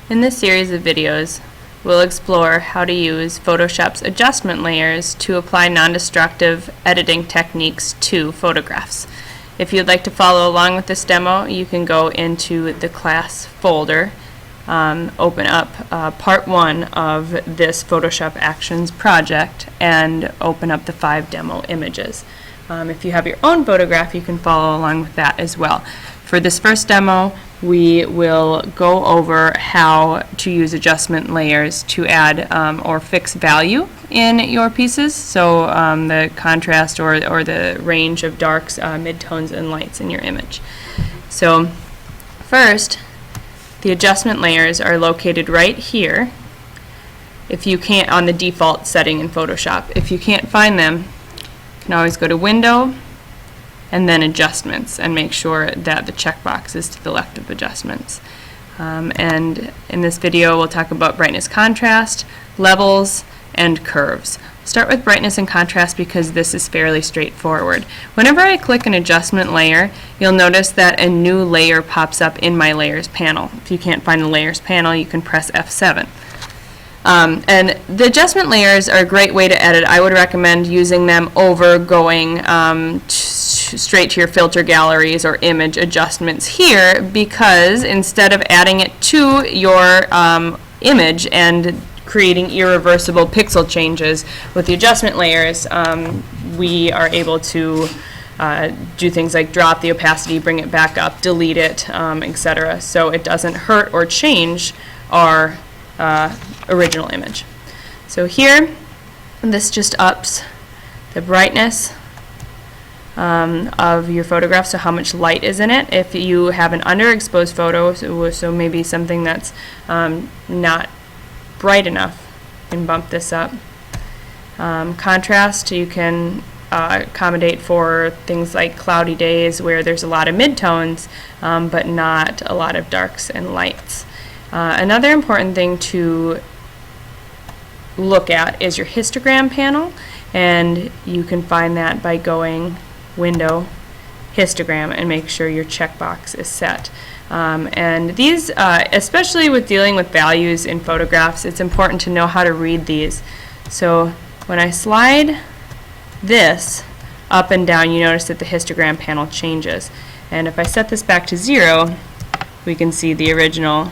In this series of videos, we'll explore how to use Photoshop's adjustment layers to apply non-destructive editing techniques to photographs. If you'd like to follow along with this demo, you can go into the class folder, open up part 1 of this Photoshop Actions project, and open up the 5 demo images. If you have your own photograph, you can follow along with that as well. For this first demo, we will go over how to use adjustment layers to add or fix value in your pieces, so the contrast or the range of darks, midtones, and lights in your image. So first, the adjustment layers are located right here. If you can't, on the default setting in Photoshop. If you can't find them, you can always go to Window and then Adjustments and make sure that the checkbox is to the left of Adjustments. And in this video we'll talk about brightness, contrast, levels, and curves. Start with brightness and contrast because this is fairly straightforward. Whenever I click an adjustment layer, you'll notice that a new layer pops up in my layers panel. If you can't find the layers panel, you can press F7. And the adjustment layers are a great way to edit. I would recommend using them over going straight to your filter galleries or image adjustments here, because instead of adding it to your image and creating irreversible pixel changes with the adjustment layers, we are able to do things like drop the opacity, bring it back up, delete it, etc. So it doesn't hurt or change our original image. So here, this just ups the brightness of your photograph, so how much light is in it. If you have an underexposed photo, so maybe something that's not bright enough, you can bump this up. Contrast, you can accommodate for things like cloudy days where there's a lot of midtones but not a lot of darks and lights. Another important thing to look at is your histogram panel, and you can find that by going Window, Histogram, and make sure your checkbox is set. And these, especially with dealing with values in photographs, it's important to know how to read these. So when I slide this up and down, you notice that the histogram panel changes. And if I set this back to 0, we can see the original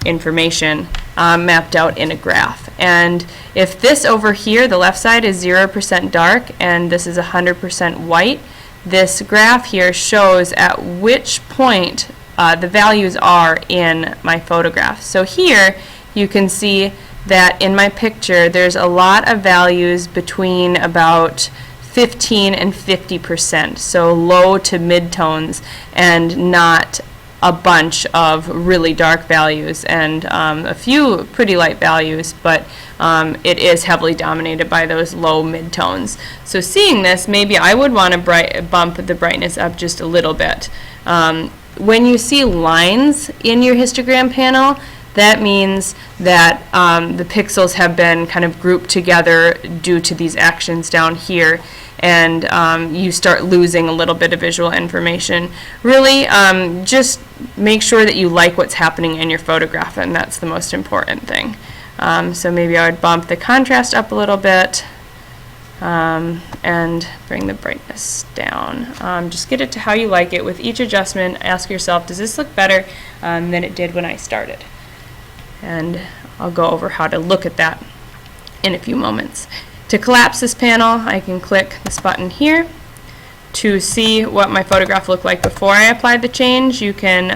information mapped out in a graph. And if this over here, the left side, is 0% dark and this is 100% white, this graph here shows at which point the values are in my photograph. So here you can see that in my picture there's a lot of values between about 15 and 50%, so low to mid-tones, and not a bunch of really dark values and a few pretty light values, but it is heavily dominated by those low mid-tones. So seeing this, maybe I would want to bump the brightness up just a little bit. When you see lines in your histogram panel, that means that the pixels have been kind of grouped together due to these actions down here, and you start losing a little bit of visual information. Really, just make sure that you like what's happening in your photograph, and that's the most important thing. So maybe I would bump the contrast up a little bit and bring the brightness down. Just get it to how you like it. With each adjustment, ask yourself, does this look better than it did when I started? And I'll go over how to look at that in a few moments. To collapse this panel, I can click this button here. To see what my photograph looked like before I applied the change, you can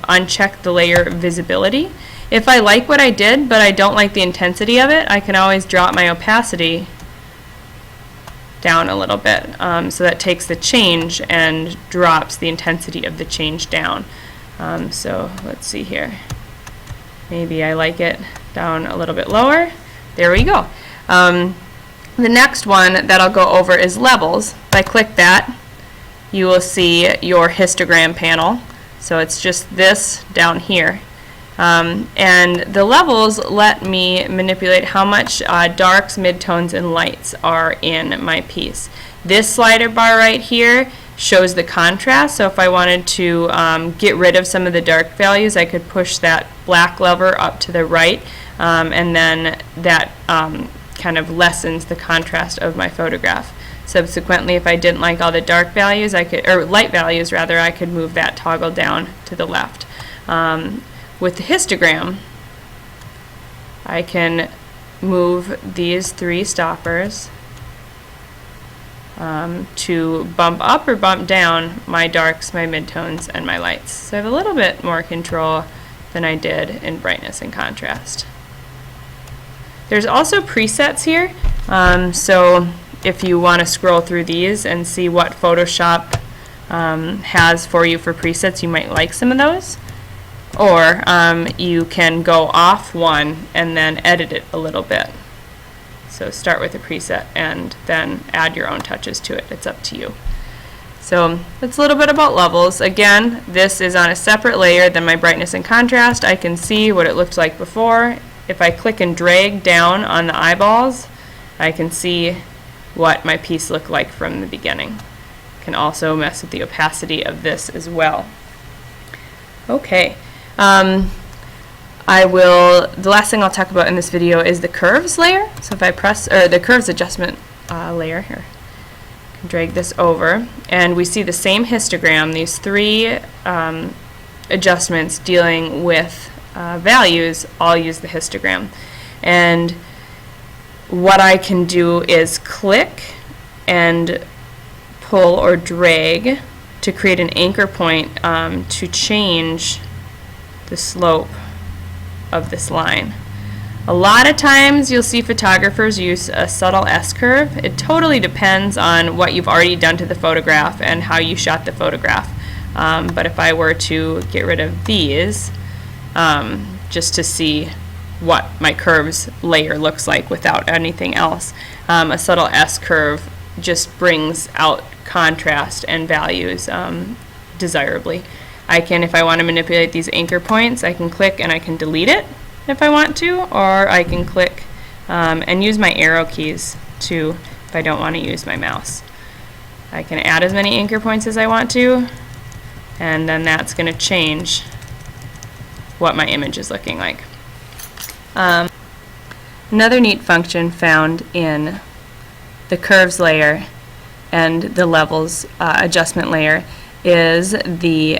uncheck the layer visibility. If I like what I did, but I don't like the intensity of it, I can always drop my opacity down a little bit. So that takes the change and drops the intensity of the change down. So let's see here. Maybe I like it down a little bit lower. There we go. The next one that I'll go over is levels. If I click that, you will see your histogram panel. So it's just this down here. And the levels let me manipulate how much darks, midtones, and lights are in my piece. This slider bar right here shows the contrast. So if I wanted to get rid of some of the dark values, I could push that black lever up to the right, and then that kind of lessens the contrast of my photograph. Subsequently, if I didn't like all the dark values, or light values rather, I could move that toggle down to the left. With the histogram, I can move these three stoppers to bump up or bump down my darks, my midtones, and my lights. So I have a little bit more control than I did in brightness and contrast. There's also presets here, so if you want to scroll through these and see what Photoshop has for you for presets, you might like some of those. Or you can go off one and then edit it a little bit. So start with a preset and then add your own touches to it. It's up to you. So that's a little bit about levels. Again, this is on a separate layer than my brightness and contrast. I can see what it looked like before. If I click and drag down on the eyeballs, I can see what my piece looked like from the beginning. I can also mess with the opacity of this as well. Okay. The last thing I'll talk about in this video is the curves layer. So if I press, or the curves adjustment layer here, I can drag this over, and we see the same histogram, these three adjustments dealing with values, all use the histogram. And what I can do is click and pull or drag to create an anchor point to change the slope of this line. A lot of times you'll see photographers use a subtle S-curve. It totally depends on what you've already done to the photograph and how you shot the photograph. But if I were to get rid of these, just to see what my curves layer looks like without anything else, a subtle S-curve just brings out contrast and values desirably. I can, if I want to manipulate these anchor points, I can click and I can delete it if I want to, or I can click and use my arrow keys too if I don't want to use my mouse. I can add as many anchor points as I want to, and then that's going to change what my image is looking like. Another neat function found in the curves layer and the levels adjustment layer is the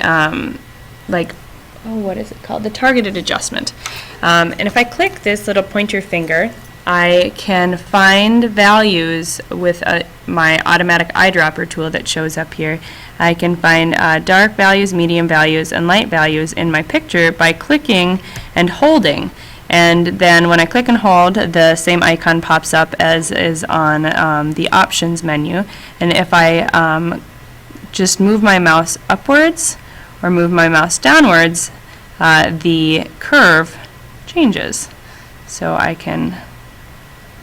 what is it called? The targeted adjustment. And if I click this little pointer finger, I can find values with my automatic eyedropper tool that shows up here. I can find dark values, medium values, and light values in my picture by clicking and holding. And then when I click and hold, the same icon pops up as is on the options menu. And if I just move my mouse upwards or move my mouse downwards, the curve changes. So I can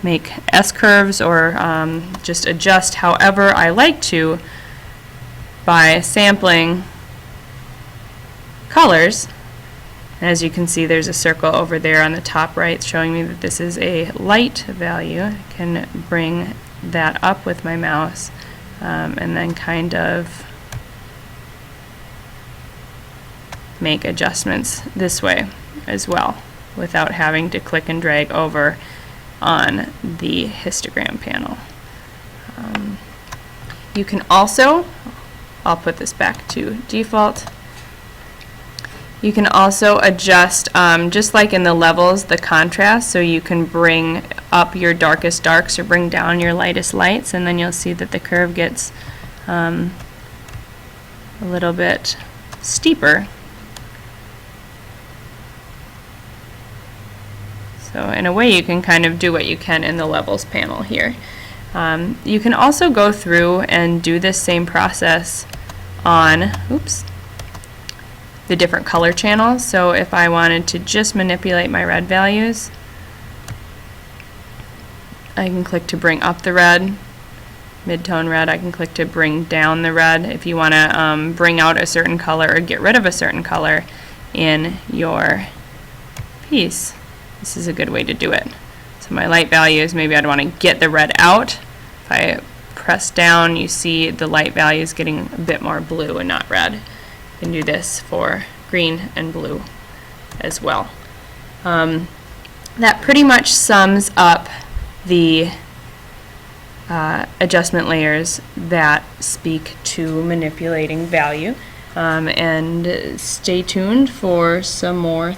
make S-curves or just adjust however I like to by sampling colors. As you can see, there's a circle over there on the top right showing me that this is a light value. I can bring that up with my mouse and then kind of make adjustments this way as well without having to click and drag over on the histogram panel. You can also, I'll put this back to default, you can also adjust, just like in the levels, the contrast, so you can bring up your darkest darks or bring down your lightest lights, and then you'll see that the curve gets a little bit steeper. So in a way you can kind of do what you can in the levels panel here. You can also go through and do this same process on the different color channels. So if I wanted to just manipulate my red values, I can click to bring up the red, mid-tone red. I can click to bring down the red if you want to bring out a certain color or get rid of a certain color in your piece. This is a good way to do it. So my light values, maybe I'd want to get the red out. If I press down, you see the light values getting a bit more blue and not red. You can do this for green and blue as well. That pretty much sums up the adjustment layers that speak to manipulating value. And stay tuned for some more